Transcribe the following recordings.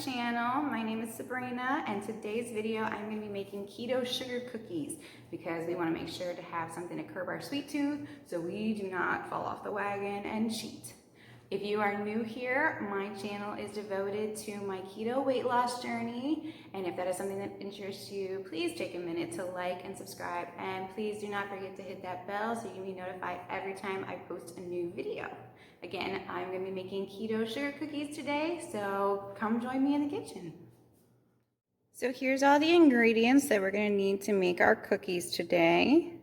channel. My name is Sabrina, and today's video I'm going to be making keto sugar cookies because we want to make sure to have something to curb our sweet tooth so we do not fall off the wagon and cheat. If you are new here, my channel is devoted to my keto weight loss journey, and if that is something that interests you, please take a minute to like and subscribe, and please do not forget to hit that bell so you can be notified every time I post a new video. Again, I'm going to be making keto sugar cookies today, so come join me in the kitchen. So here's all the ingredients that we're going to need to make our cookies today.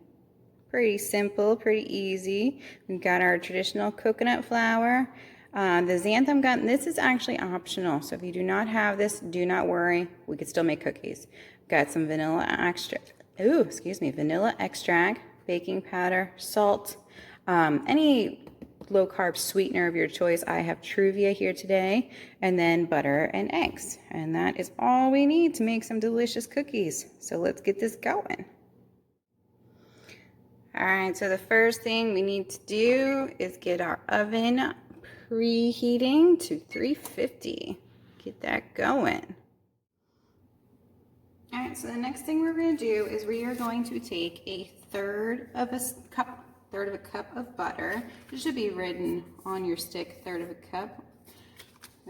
Pretty simple, pretty easy. We've got our traditional coconut flour, the xanthan gum. This is actually optional, so if you do not have this, do not worry. We could still make cookies. We've got some vanilla extract. Vanilla extract, baking powder, salt, any low-carb sweetener of your choice. I have Truvia here today, and then butter and eggs. And that is all we need to make some delicious cookies. So let's get this going. All right, so the first thing we need to do is get our oven preheating to 350. Get that going. All right, so the next thing we're going to do is we are going to take a third of a cup of butter. It should be written on your stick, third of a cup.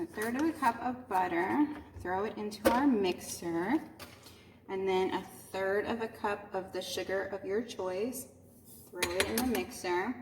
A third of a cup of butter, throw it into our mixer, and then a third of a cup of the sugar of your choice, throw it in the mixer.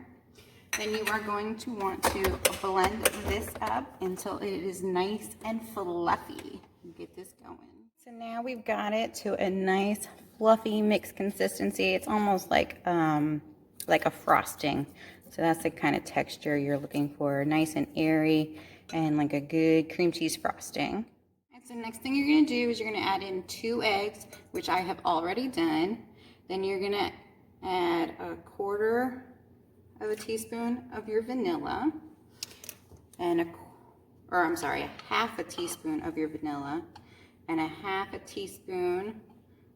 Then you are going to want to blend this up until it is nice and fluffy. Get this going. So now we've got it to a nice fluffy mixed consistency. It's almost like a frosting. So that's the kind of texture you're looking for, nice and airy and like a good cream cheese frosting. And so next thing you're going to do is you're going to add in 2 eggs, which I have already done. Then you're going to add a quarter of a teaspoon of your vanilla and a half a teaspoon of your vanilla and a half a teaspoon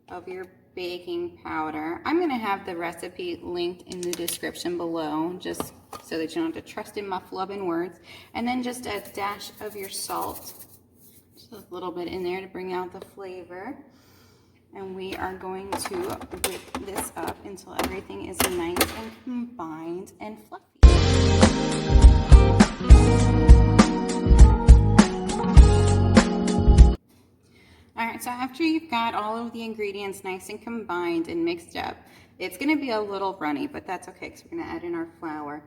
of your baking powder. I'm going to have the recipe linked in the description below just so that you don't have to trust in my flubbing words. And then just a dash of your salt, just a little bit in there to bring out the flavor. And we are going to whip this up until everything is nice and combined and fluffy. Alright, so after you've got all of the ingredients nice and combined and mixed up, it's going to be a little runny, but that's okay because we're going to add in our flour.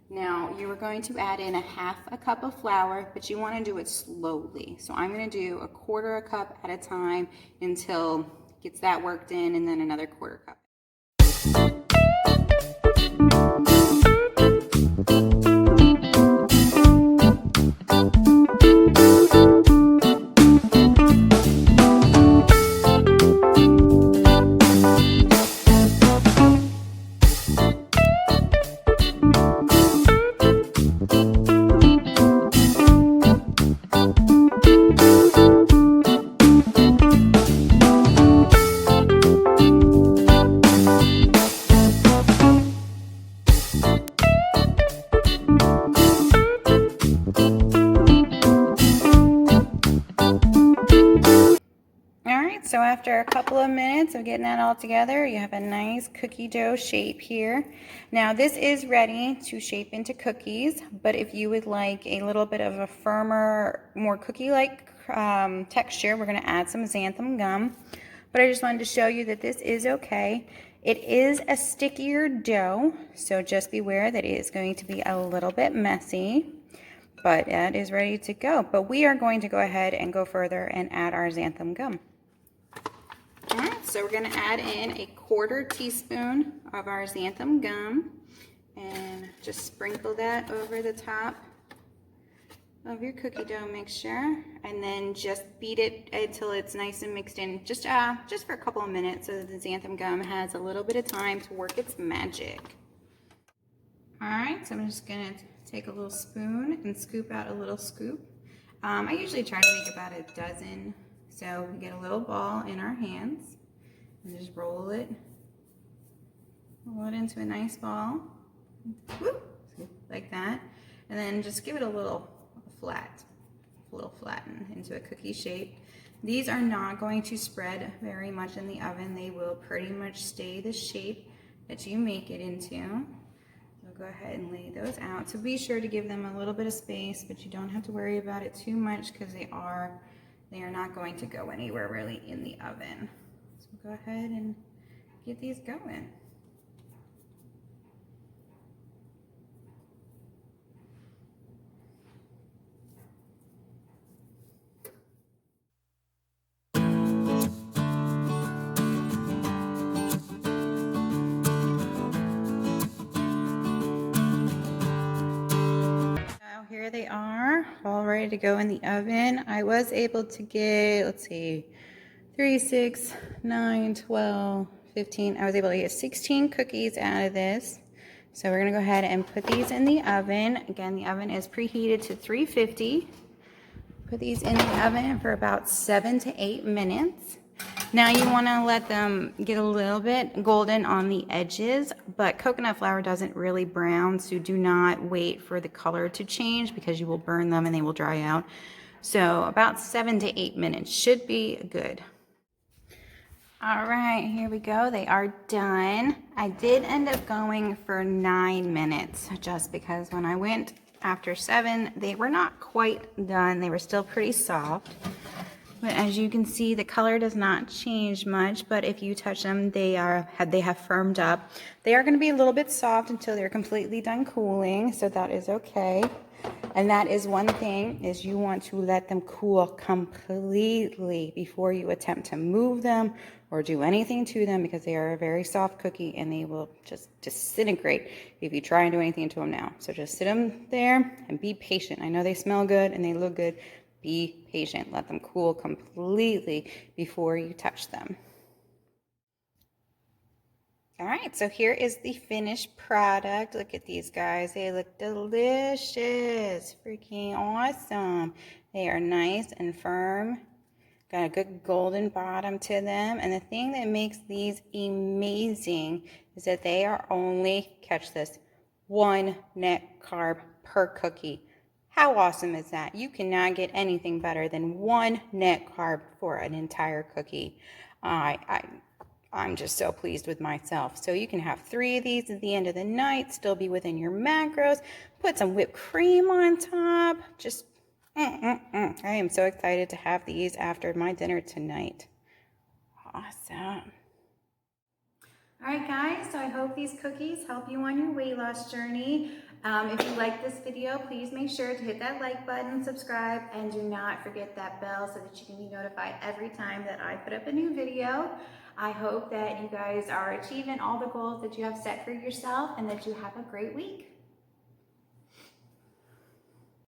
Now, you are going to add in a half a cup of flour, but you want to do it slowly. So I'm going to do a quarter a cup at a time until it gets that worked in, and then another quarter cup. So after a couple of minutes of getting that all together, you have a nice cookie dough shape here. Now this is ready to shape into cookies, but if you would like a little bit of a firmer, more cookie-like texture, we're going to add some xanthan gum. But I just wanted to show you that this is okay. It is a stickier dough, so just beware that it is going to be a little bit messy, but it is ready to go. But we are going to go ahead and go further and add our xanthan gum. Alright, so we're going to add in a quarter teaspoon of our xanthan gum and just sprinkle that over the top of your cookie dough mixture, and then just beat it until it's nice and mixed in, just for a couple of minutes so that the xanthan gum has a little bit of time to work its magic. Alright, so I'm just going to take a little spoon and scoop out a little scoop. I usually try to make about a dozen. So we get a little ball in our hands and just roll it into a nice ball, like that, and then just give it a little flat. a little flattened into a cookie shape. These are not going to spread very much in the oven. They will pretty much stay the shape that you make it into. So go ahead and lay those out. So be sure to give them a little bit of space, but you don't have to worry about it too much because they are not going to go anywhere really in the oven. So go ahead and get these going. Here they are, all ready to go in the oven. I was able to get, let's see, 3, 6, 9, 12, 15. I was able to get 16 cookies out of this. So we're gonna go ahead and put these in the oven. Again, the oven is preheated to 350. Put these in the oven for about 7 to 8 minutes. Now you want to let them get a little bit golden on the edges, but coconut flour doesn't really brown, so do not wait for the color to change because you will burn them and they will dry out. So about 7 to 8 minutes should be good. All right, here we go. They are done. I did end up going for 9 minutes just because when I went after 7, they were not quite done. They were still pretty soft. But as you can see, the color does not change much, but if you touch them, they have firmed up. They are going to be a little bit soft until they're completely done cooling, so that is okay. And that is one thing, is you want to let them cool completely before you attempt to move them or do anything to them, because they are a very soft cookie and they will just disintegrate if you try and do anything to them now. So just sit them there and be patient. I know they smell good and they look good. Be patient. Let them cool completely before you touch them. All right, so here is the finished product. Look at these guys. They look delicious. Freaking awesome. They are nice and firm. Got a good golden bottom to them. And the thing that makes these amazing is that they are only, catch this, 1 net carb per cookie. How awesome is that? You cannot get anything better than 1 net carb for an entire cookie. I'm just so pleased with myself. So you can have 3 of these at the end of the night, still be within your macros, put some whipped cream on top. Just, I am so excited to have these after my dinner tonight. Awesome. All right, guys, so I hope these cookies help you on your weight loss journey. If you like this video, please make sure to hit that like button, subscribe, and do not forget that bell so that you can be notified every time that I put up a new video. I hope that you guys are achieving all the goals that you have set for yourself and that you have a great week.